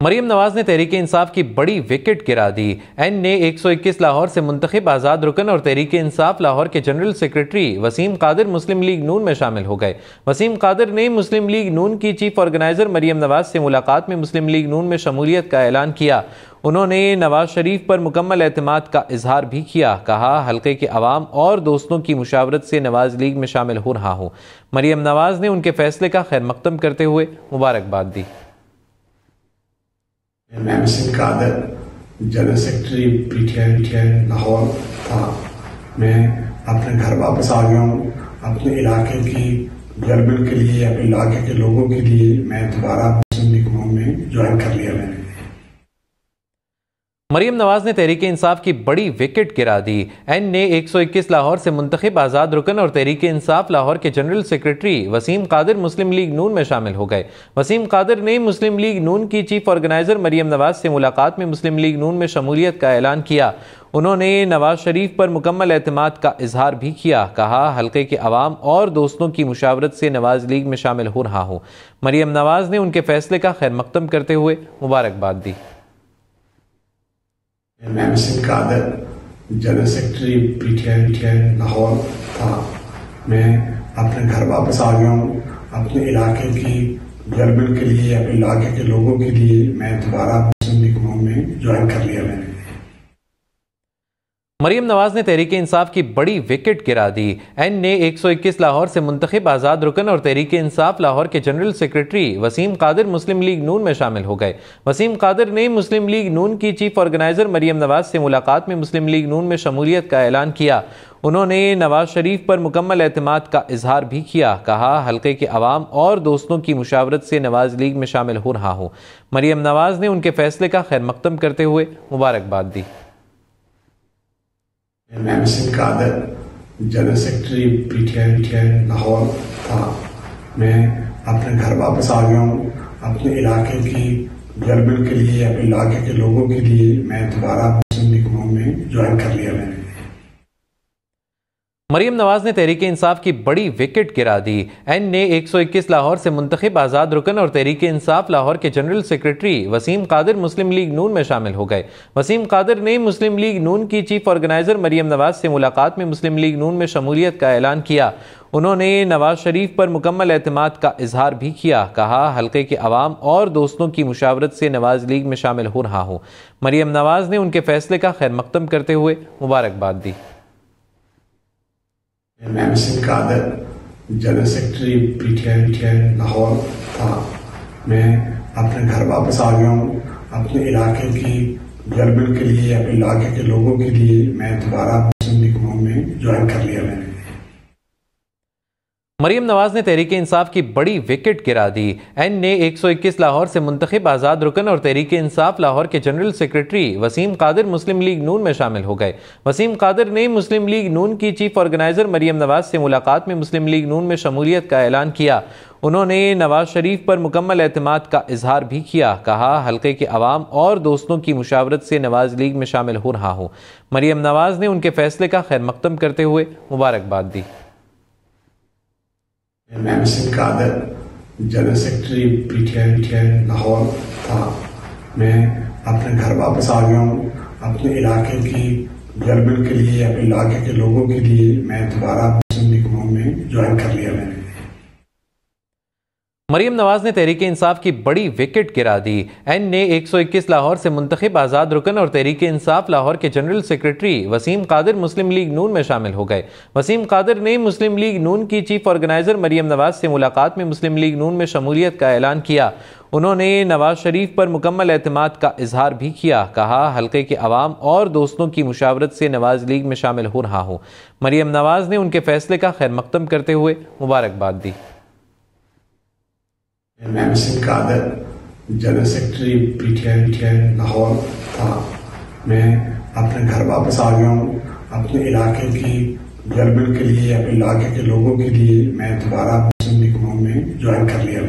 मरियम नवाज ने तहरीक इंसाफ की बड़ी विकेट गिरा दी। एन ने 121 लाहौर से मुंतखब आज़ाद रुकन और तहरीक इंसाफ लाहौर के जनरल सेक्रेटरी वसीम कादिर मुस्लिम लीग नून में शामिल हो गए। वसीम कादिर ने मुस्लिम लीग नून की चीफ ऑर्गेनाइजर मरियम नवाज से मुलाकात में मुस्लिम लीग नून में शमूलियत का ऐलान किया। उन्होंने नवाज शरीफ पर मुकम्मल एतमाद का इजहार भी किया। कहा, हल्के के अवाम और दोस्तों की मुशावरत से नवाज लीग में शामिल हो रहा हूँ। मरियम नवाज ने उनके फैसले का खैर मकदम करते हुए मुबारकबाद दी। मैं Wasim Qadir general secretary PTI Lahore था। मैं अपने घर वापस आ गया हूँ। अपने इलाके की डेवलपमेंट के लिए, अपने इलाके के लोगों के लिए मैं दोबारा मुस्लिम लीग नून में ज्वाइन कर लिया मैंने। मरियम नवाज ने तहरीक इंसाफ की बड़ी विकेट गिरा दी। एन ने 121 लाहौर से मुंतखब आज़ाद रुकन और तहरीक इंसाफ लाहौर के जनरल सेक्रेटरी वसीम कादिर मुस्लिम लीग नून में शामिल हो गए। वसीम कादिर ने मुस्लिम लीग नून की चीफ ऑर्गेनाइजर मरियम नवाज से मुलाकात में मुस्लिम लीग नून में शमूलियत का ऐलान किया। उन्होंने नवाज शरीफ पर मुकम्मल एतमाद का इजहार भी किया। कहा, हल्के के अवाम और दोस्तों की मुशावरत से नवाज लीग में शामिल हो रहा हूँ। मरियम नवाज ने उनके फैसले का खैर मकदम करते हुए मुबारकबाद दी। मैं Wasim Qadir general secretary PTI Lahore था। मैं अपने घर वापस आ गया हूँ। अपने इलाके की डेवलपमेंट के लिए, अपने इलाके के लोगों के लिए मैं दोबारा मुस्लिम लीग नून में ज्वाइन कर लिया मैंने। मरियम नवाज ने तहरीक इंसाफ की बड़ी विकेट गिरा दी। एन ने 121 लाहौर से मुंतखब आज़ाद रुकन और तहरीक इंसाफ लाहौर के जनरल सेक्रेटरी वसीम कादिर मुस्लिम लीग नून में शामिल हो गए। वसीम कादिर ने मुस्लिम लीग नून की चीफ ऑर्गेनाइजर मरियम नवाज से मुलाकात में मुस्लिम लीग नून में शमूलियत का ऐलान किया। उन्होंने नवाज शरीफ पर मुकम्मल एतमाद का इजहार भी किया। कहा, हल्के के अवाम और दोस्तों की मुशावरत से नवाज लीग में शामिल हो रहा हूँ। मरियम नवाज ने उनके फैसले का खैर मकदम करते हुए मुबारकबाद दी। मैं Wasim Qadir general secretary PTI Lahore था। मैं अपने घर वापस आ गया हूँ। अपने इलाके की डेवलपमेंट के लिए, अपने इलाके के लोगों के लिए मैं दोबारा मुस्लिम लीग नून में ज्वाइन कर लिया मैंने। मरियम नवाज ने तहरीक इंसाफ की बड़ी विकेट गिरा दी। एन ने 121 लाहौर से मुंतखब आज़ाद रुकन और तहरीक इंसाफ लाहौर के जनरल सेक्रेटरी वसीम कादिर मुस्लिम लीग नून में शामिल हो गए। वसीम कादिर ने मुस्लिम लीग नून की चीफ ऑर्गेनाइजर मरियम नवाज से मुलाकात में मुस्लिम लीग नून में शमूलियत का ऐलान किया। उन्होंने नवाज शरीफ पर मुकम्मल एतमाद का इजहार भी किया। कहा, हल्के के अवाम और दोस्तों की मुशावरत से नवाज लीग में शामिल हो रहा हूँ। मरियम नवाज ने उनके फैसले का खैर मकदम करते हुए मुबारकबाद दी। मैं Wasim Qadir general secretary PTI Lahore था। मैं अपने घर वापस आ गया हूँ। अपने इलाके की डेवलपमेंट के लिए, अपने इलाके के लोगों के लिए मैं दोबारा मुस्लिम लीग नून में ज्वाइन कर लिया मैंने। मरियम नवाज ने तहरीक इंसाफ की बड़ी विकेट गिरा दी। एन ने 121 लाहौर से मुंतखब आज़ाद रुकन और तहरीक इंसाफ लाहौर के जनरल सेक्रेटरी वसीम कादिर मुस्लिम लीग नून में शामिल हो गए। वसीम कादिर ने मुस्लिम लीग नून की चीफ ऑर्गेनाइजर मरियम नवाज से मुलाकात में मुस्लिम लीग नून में शमूलियत का ऐलान किया। उन्होंने नवाज शरीफ पर मुकम्मल एतमाद का इजहार भी किया। कहा, हल्के के अवाम और दोस्तों की मुशावरत से नवाज लीग में शामिल हो रहा हूँ। मरियम नवाज ने उनके फैसले का खैर मकदम करते हुए मुबारकबाद दी। मैं Wasim Qadir general secretary PTI Lahore था। मैं अपने घर वापस आ गया हूँ। अपने इलाके की डेवलपमेंट के लिए, अपने इलाके के लोगों के लिए मैं दोबारा मुस्लिम लीग नून में ज्वाइन कर लिया मैंने। मरियम नवाज ने तहरीक इंसाफ की बड़ी विकेट गिरा दी। एन ने 121 लाहौर से मुंतखब आज़ाद रुकन और तहरीक इंसाफ लाहौर के जनरल सेक्रेटरी वसीम कादिर मुस्लिम लीग नून में शामिल हो गए। वसीम कादिर ने मुस्लिम लीग नून की चीफ ऑर्गेनाइजर मरियम नवाज से मुलाकात में मुस्लिम लीग नून में शमूलियत का ऐलान किया। उन्होंने नवाज शरीफ पर मुकम्मल एतमाद का इजहार भी किया। कहा, हल्के के अवाम और दोस्तों की मुशावरत से नवाज लीग में शामिल हो रहा हूँ। मरियम नवाज ने उनके फैसले का खैर मकदम करते हुए मुबारकबाद दी। मैं Wasim Qadir general secretary PTI Lahore था। मैं अपने घर वापस आ गया हूँ। अपने इलाके की डेवलपमेंट के लिए, अपने इलाके के लोगों के लिए मैं दोबारा मुस्लिम लीग नून में ज्वाइन कर लिया।